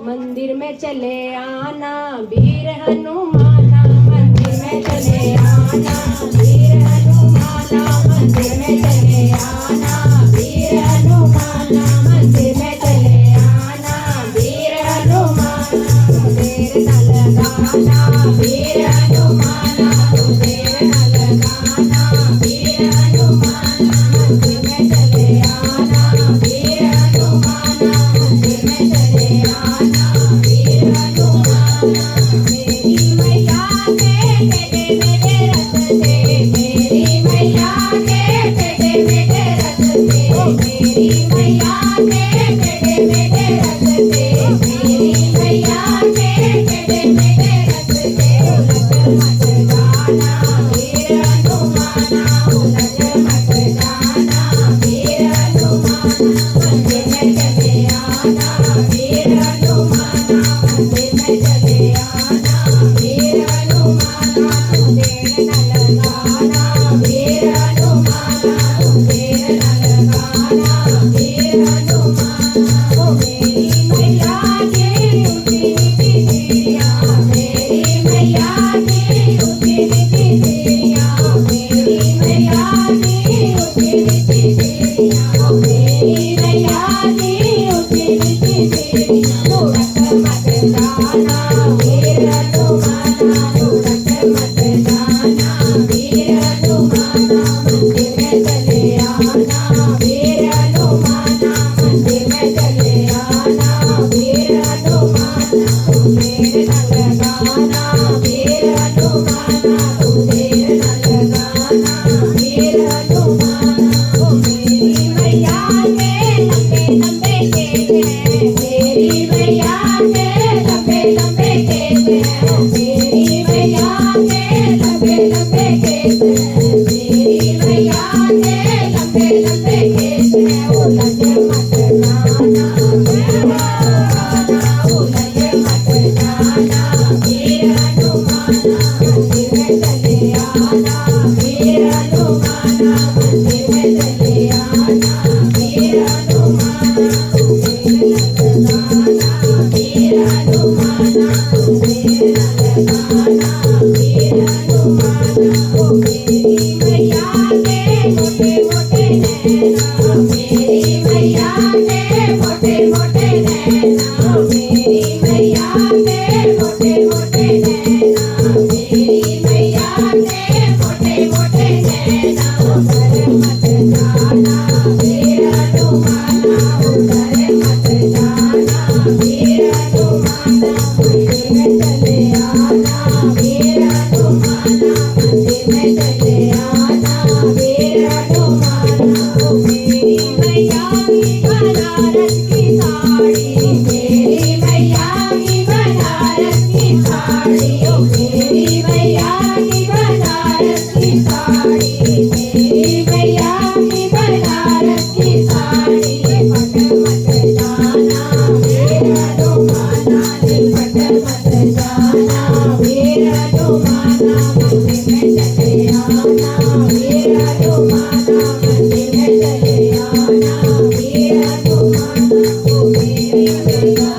मंदिर में चले आना वीर हनुमाना, मंदिर में चले आना वीर हनुमाना, मंदिर में चले आना वीर हनुमाना, मंदिर में चले आना वीर हनुमाना, देर न लगाना वीर हनुमाना, देर न लगाना वीर हनुमाना, मंदिर में चले आना वीर हनुमाना, मंदिर में चले आना वीर हनुमाना। मेरी मैया के टेढ़े मेढ़े रस्ते, मेरी मैया के टेढ़े मेढ़े रस्ते, मेरी मैया के टेढ़े मेढ़े रस्ते, मेरी मैया के टेढ़े मेढ़े रस्ते, उलट मत जाना वीर हनुमाना, उलट मत जाना वीर हनुमाना, मंदिर में चले आना वीर हनुमाना, मंदिर में चले आना वीर हनुमाना, देर न लगाना वीर हनुमाना, देर न लगाना वीर हनुमाना। ओ मेरी मैया की ऊँची नीची सीढ़ियाँ, मेरी मैया की ऊँची नीची सीढ़ियाँ, मेरी मैया की ऊँची नीची सीढ़ियाँ, मेरी मैया की ऊँची नीची सीढ़ियाँ, उड़त मत जाना वीर हनुमाना, उड़त मत जाना वीर हनुमाना, मंदिर में चले आना वीर हनुमाना, मंदिर में चले आना वीर हनुमाना, देर न लगाना वीर हनुमाना, देर न लगाना वीर हनुमाना। ओ मेरी मैया के लंबे लंबे केस हैं, मेरी मैया के लंबे लंबे केस हैं, मेरी मैया के लंबे लंबे केस हैं, मेरी मैया के लंबे लंबे केस हैं, उलट मत जाना उलट मत जाना वीर हनुमाना, मंदिर में चले आना वीर हनुमाना, मंदिर में चले आना वीर हनुमाना, देर न लगाना वीर हनुमाना, देर न लगाना वीर हनुमाना। ओ मेरी मैया के मोटे मोटे नैना, मेरी मैया के मोटे मोटे नैना, मेरी मैया के मोटे मोटे नैना, मेरी मैया के मोटे मोटे नैना, उधर मत जाना वीर हनुमाना, उधर मत जाना वीर हनुमाना, मंदिर में चले आना वीर हनुमाना, मंदिर में चले आना वीर हनुमाना। ओ मेरी मैया की बनारस की साड़ी, मेरी मैया की बनारस की साड़ी, ओ मेरी मैया की बनारस की साड़ी, मेरी मैया की बनारस की साड़ी, पट मत जाना वीर हनुमाना, पट मत जाना वीर हनुमाना, मंदिर में चले आना वीर हनुमाना, मंदिर में चले आना वीर हनुमाना। ओ मेरी मैया